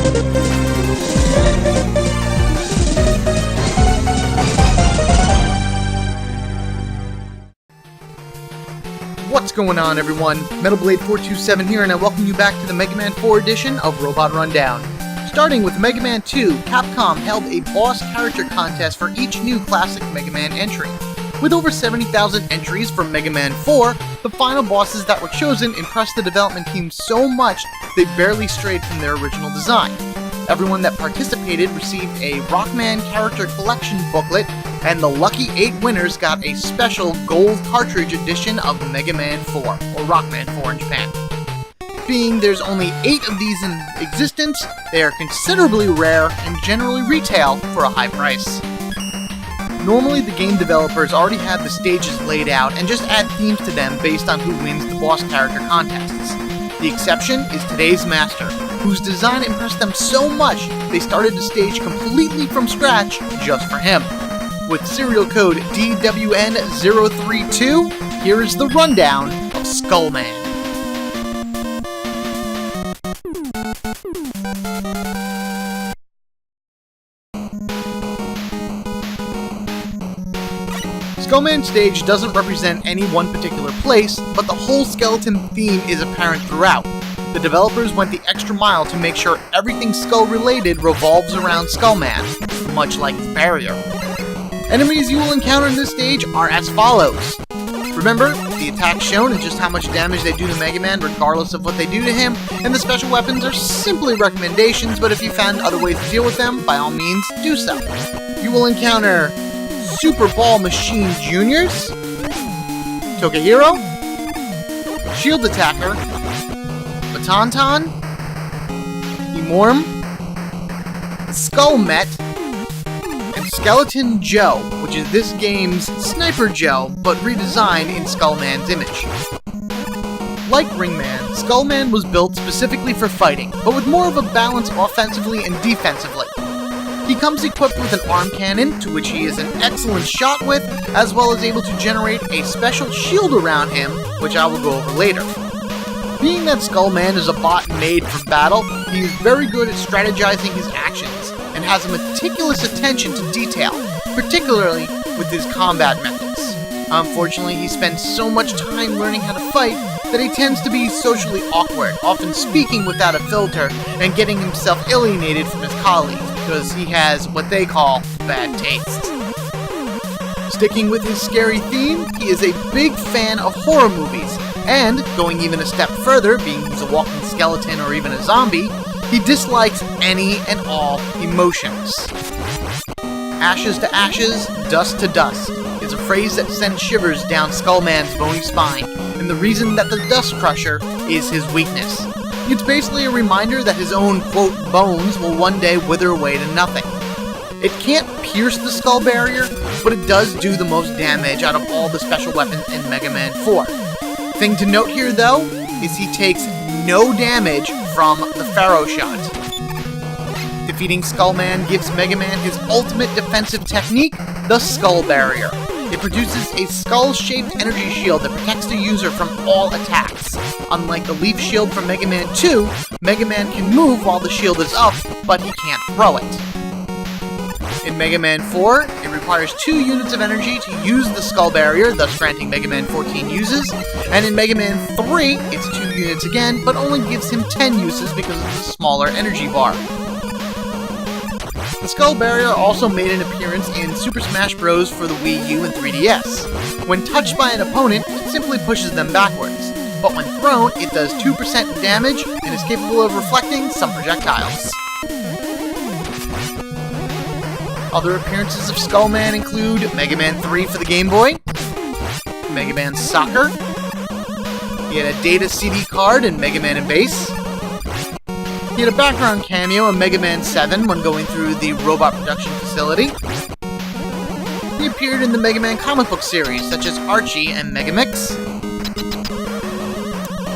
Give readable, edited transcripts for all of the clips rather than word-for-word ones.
What's going on, everyone? MetalBlade427 here, and I welcome you back to the Mega Man 4 edition of Robot Rundown. Starting with Mega Man 2, Capcom held a boss character contest for each new classic Mega Man entry. With over 70,000 entries from Mega Man 4, the final bosses that were chosen impressed the development team so much they barely strayed from their original design. Everyone that participated received a Rockman character collection booklet, and the lucky 8 winners got a special gold cartridge edition of Mega Man 4, or Rockman 4 in Japan. Being there's only 8 of these in existence, they are considerably rare and generally retail for a high price. Normally, the game developers already have the stages laid out and just add themes to them based on who wins the boss character contests. The exception is today's master, whose design impressed them so much they started the stage completely from scratch just for him. With serial code DWN032, here is the rundown of Skullman. Skullman stage doesn't represent any one particular place, but the whole skeleton theme is apparent throughout. The developers went the extra mile to make sure everything skull-related revolves around Skullman, much like his barrier. Enemies you will encounter in this stage are as follows. Remember, the attacks shown and just how much damage they do to Mega Man regardless of what they do to him, and the special weapons are simply recommendations, but if you found other ways to deal with them, by all means, do so. You will encounter Super Ball Machine Juniors, Tokahiro, Shield Attacker, Batonton, Emorm, Skullmet, and Skeleton Joe, which is this game's Sniper Joe, but redesigned in Skullman's image. Like Ringman, Skullman was built specifically for fighting, but with more of a balance offensively and defensively. He comes equipped with an arm cannon, to which he is an excellent shot with, as well as able to generate a special shield around him, which I will go over later. Being that Skullman is a bot made for battle, he is very good at strategizing his actions, and has a meticulous attention to detail, particularly with his combat methods. Unfortunately, he spends so much time learning how to fight that he tends to be socially awkward, often speaking without a filter, and getting himself alienated from his colleagues, because he has what they call bad taste. Sticking with his scary theme, he is a big fan of horror movies, and, going even a step further, being he's a walking skeleton or even a zombie, he dislikes any and all emotions. Ashes to ashes, dust to dust is a phrase that sends shivers down Skullman's bony spine, and the reason that the Dust Crusher is his weakness. It's basically a reminder that his own, quote, bones will one day wither away to nothing. It can't pierce the skull barrier, but it does do the most damage out of all the special weapons in Mega Man 4. Thing to note here, though, is he takes no damage from the Pharaoh Shot. Defeating Skullman gives Mega Man his ultimate defensive technique, the Skull Barrier. It produces a skull-shaped energy shield that protects the user from all attacks. Unlike the Leaf Shield from Mega Man 2, Mega Man can move while the shield is up, but he can't throw it. In Mega Man 4, it requires 2 units of energy to use the Skull Barrier, thus granting Mega Man 14 uses, and in Mega Man 3, it's 2 units again, but only gives him 10 uses because of the smaller energy bar. The Skull Barrier also made an appearance in Super Smash Bros. For the Wii U and 3DS. When touched by an opponent, it simply pushes them backwards, but when thrown, it does 2% damage and is capable of reflecting some projectiles. Other appearances of Skullman include Mega Man 3 for the Game Boy, Mega Man Soccer, he had a data CD card in Mega Man and Bass, he had a background cameo in Mega Man 7 when going through the robot production facility. He appeared in the Mega Man comic book series, such as Archie and Megamix.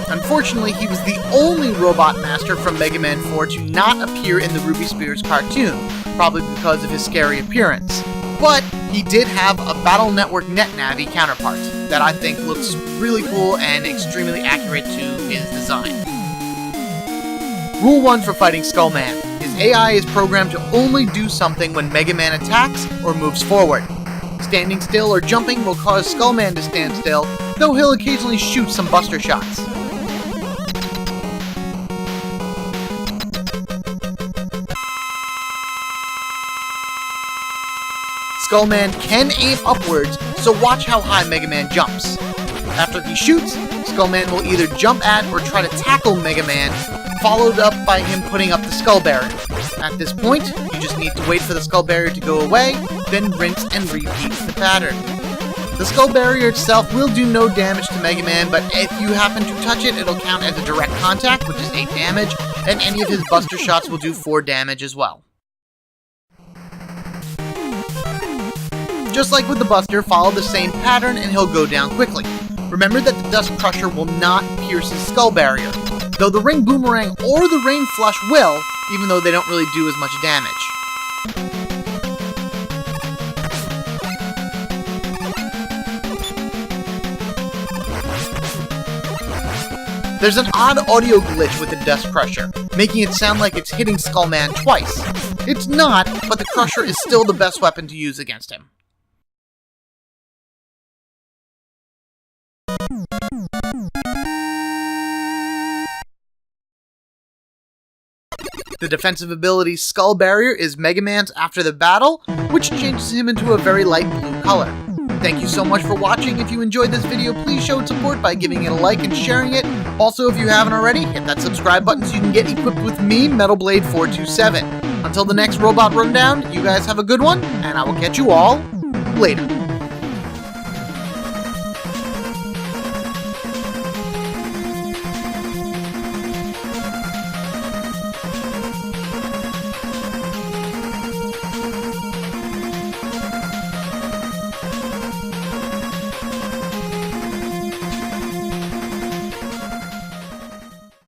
Unfortunately, he was the only Robot Master from Mega Man 4 to not appear in the Ruby Spears cartoon, probably because of his scary appearance. But he did have a Battle Network NetNavi counterpart that I think looks really cool and extremely accurate to his design. Rule 1 for fighting Skullman. His AI is programmed to only do something when Mega Man attacks or moves forward. Standing still or jumping will cause Skullman to stand still, though he'll occasionally shoot some buster shots. Skullman can aim upwards, so watch how high Mega Man jumps. After he shoots, Skullman will either jump at or try to tackle Mega Man, followed up by him putting up the Skull Barrier. At this point, you just need to wait for the Skull Barrier to go away, then rinse and repeat the pattern. The Skull Barrier itself will do no damage to Mega Man, but if you happen to touch it, it'll count as a direct contact, which is 8 damage, and any of his buster shots will do 4 damage as well. Just like with the Buster, follow the same pattern and he'll go down quickly. Remember that the Dust Crusher will not pierce his Skull Barrier, though the Ring Boomerang or the Rain Flush will, even though they don't really do as much damage. There's an odd audio glitch with the Dust Crusher, making it sound like it's hitting Skullman twice. It's not, but the Crusher is still the best weapon to use against him. The defensive ability Skull Barrier is Mega Man's after the battle, which changes him into a very light blue color. Thank you so much for watching. If you enjoyed this video, please show its support by giving it a like and sharing it. Also, if you haven't already, hit that subscribe button so you can get equipped with me, Metal Blade 427. Until the next Robot Rundown, you guys have a good one, and I will catch you all later.